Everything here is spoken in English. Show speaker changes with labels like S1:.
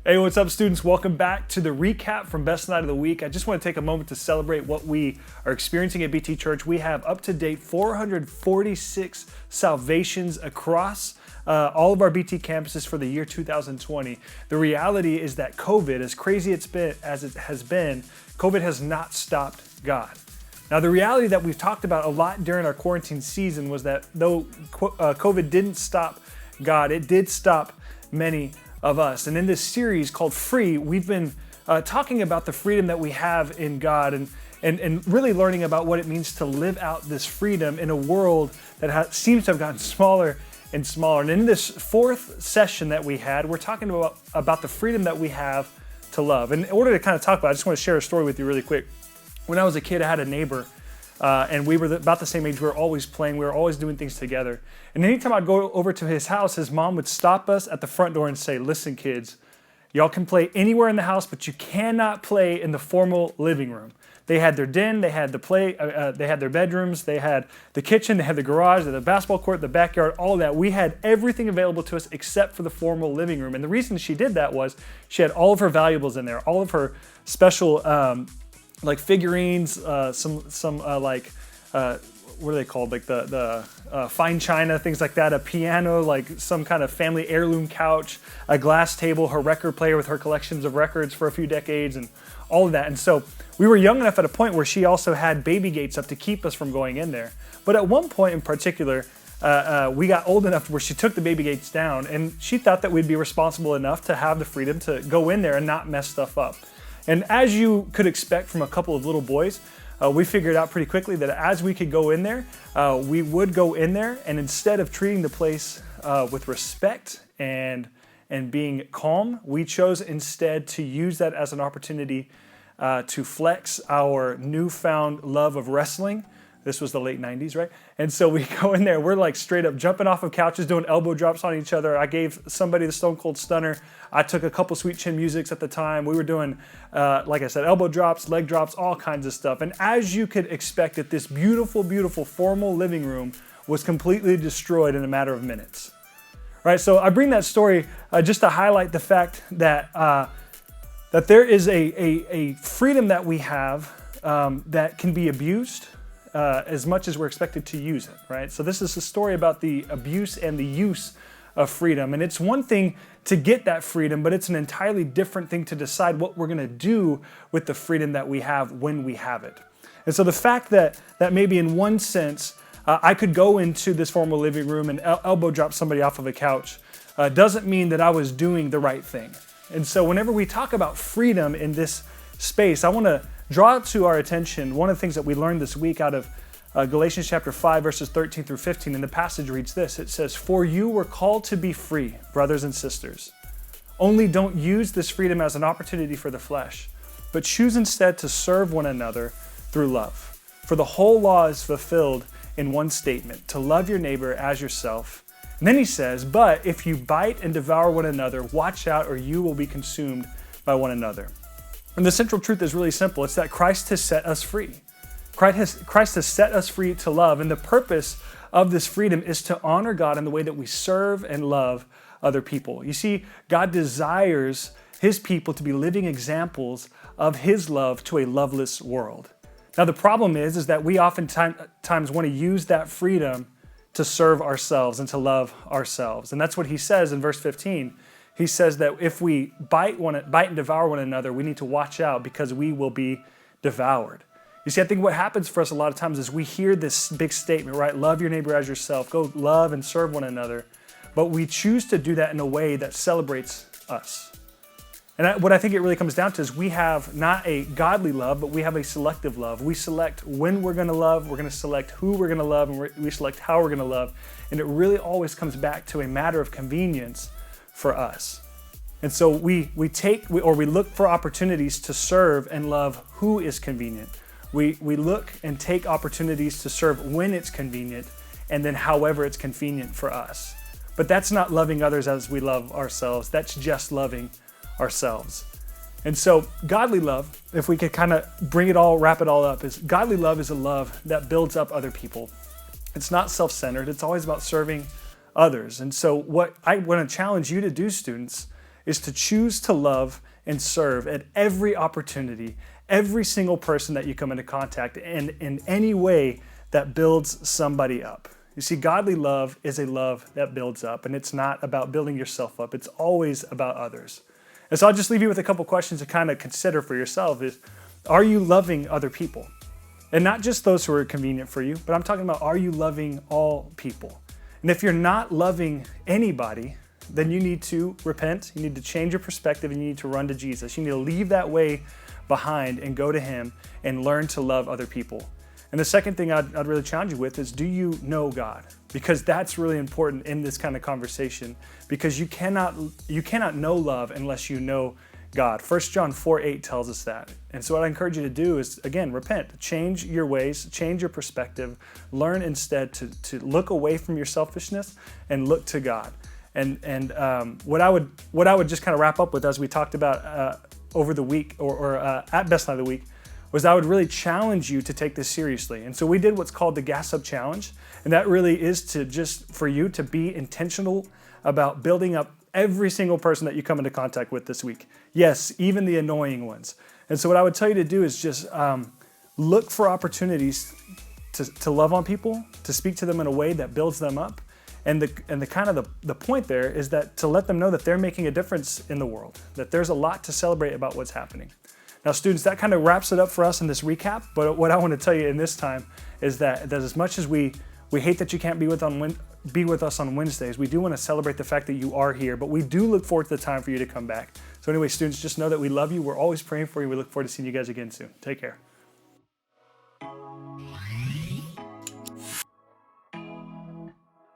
S1: Hey, what's up, students? Welcome back to the recap from Best Night of the Week. I just want to take a moment to celebrate what we are experiencing at BT Church. We have up to date 446 salvations across all of our BT campuses for the year 2020. The reality is that COVID, as crazy as it has been, COVID has not stopped God. Now, the reality that we've talked about a lot during our quarantine season was that though COVID didn't stop God, it did stop many of us. And in this series called Free, we've been talking about the freedom that we have in God and really learning about what it means to live out this freedom in a world that seems to have gotten smaller and smaller. And in this fourth session that we had, we're talking about the freedom that we have to love. And in order to kind of talk about it, I just want to share a story with you really quick. When I was a kid, I had a neighbor and we were about the same age. We were always playing. We were always doing things together. And anytime I'd go over to his house, his mom would stop us at the front door and say, "Listen, kids, y'all can play anywhere in the house, but you cannot play in the formal living room." They had their den, they had they had their bedrooms, they had the kitchen, they had the garage, they had the basketball court, the backyard, all of that. We had everything available to us except for the formal living room. And the reason she did that was she had all of her valuables in there, all of her special like figurines, what are they called? Like the fine china, things like that, a piano, like some kind of family heirloom couch, a glass table, her record player with her collections of records for a few decades and all of that. And so we were young enough at a point where she also had baby gates up to keep us from going in there. But at one point in particular, we got old enough where she took the baby gates down and she thought that we'd be responsible enough to have the freedom to go in there and not mess stuff up. And as you could expect from a couple of little boys, we figured out pretty quickly that as we could go in there, we would go in there, and instead of treating the place with respect and being calm, we chose instead to use that as an opportunity to flex our newfound love of wrestling. This was the late 90s, right? And so we go in there, we're like straight up jumping off of couches, doing elbow drops on each other. I gave somebody the Stone Cold Stunner. I took a couple Sweet Chin Musics at the time. We were doing, like I said, elbow drops, leg drops, all kinds of stuff. And as you could expect, that this beautiful, beautiful formal living room was completely destroyed in a matter of minutes. Right? So I bring that story just to highlight the fact that that there is a freedom that we have that can be abused as much as we're expected to use it, right? So this is a story about the abuse and the use of freedom. And it's one thing to get that freedom, but it's an entirely different thing to decide what we're going to do with the freedom that we have when we have it. And so the fact that maybe in one sense, I could go into this formal living room and elbow drop somebody off of a couch doesn't mean that I was doing the right thing. And so whenever we talk about freedom in this space, I want to draw to our attention one of the things that we learned this week out of Galatians chapter 5, verses 13 through 15. And the passage reads this. It says, "For you were called to be free, brothers and sisters. Only don't use this freedom as an opportunity for the flesh, but choose instead to serve one another through love. For the whole law is fulfilled in one statement, to love your neighbor as yourself." And then he says, "But if you bite and devour one another, watch out or you will be consumed by one another." And the central truth is really simple. It's that Christ has set us free. Christ has set us free to love. And the purpose of this freedom is to honor God in the way that we serve and love other people. You see, God desires his people to be living examples of his love to a loveless world. Now, the problem is that we oftentimes want to use that freedom to serve ourselves and to love ourselves. And that's what he says in verse 15. He says that if we bite and devour one another, we need to watch out because we will be devoured. You see, I think what happens for us a lot of times is we hear this big statement, right? Love your neighbor as yourself. Go love and serve one another. But we choose to do that in a way that celebrates us. And what I think it really comes down to is we have not a godly love, but we have a selective love. We select when we're going to love, we're going to select who we're going to love, and we select how we're going to love. And it really always comes back to a matter of convenience for us. And so we look for opportunities to serve and love who is convenient. We look and take opportunities to serve when it's convenient and then however it's convenient for us. But that's not loving others as we love ourselves. That's just loving ourselves. And so godly love, if we could kind of wrap it all up, is godly love is a love that builds up other people. It's not self-centered. It's always about serving others. And so what I want to challenge you to do, students, is to choose to love and serve at every opportunity, every single person that you come into contact, and in any way that builds somebody up. You see, godly love is a love that builds up, and it's not about building yourself up. It's always about others. And so I'll just leave you with a couple questions to kind of consider for yourself is, are you loving other people? And not just those who are convenient for you, but I'm talking about, are you loving all people? And if you're not loving anybody, then you need to repent, you need to change your perspective, and you need to run to Jesus. You need to leave that way behind and go to Him and learn to love other people. And the second thing I'd really challenge you with is, do you know God? Because that's really important in this kind of conversation, because you cannot know love unless you know God. 1 John 4:8 tells us that. And so what I encourage you to do is, again, repent, change your ways, change your perspective, learn instead to look away from your selfishness and look to God. And what I would just kind of wrap up with, as we talked about over the week or at Best Night of the Week, was I would really challenge you to take this seriously. And so we did what's called the Gas Up Challenge. And that really is to just for you to be intentional about building up every single person that you come into contact with this week. Yes, even the annoying ones. And so what I would tell you to do is just look for opportunities to love on people, to speak to them in a way that builds them up. And the kind of the point there is that to let them know that they're making a difference in the world, that there's a lot to celebrate about what's happening. Now, students, that kind of wraps it up for us in this recap. But what I want to tell you in this time is that as much as we hate that you can't be with us on Wednesdays, we do want to celebrate the fact that you are here. But we do look forward to the time for you to come back. So anyway, students, just know that we love you. We're always praying for you. We look forward to seeing you guys again soon. Take care.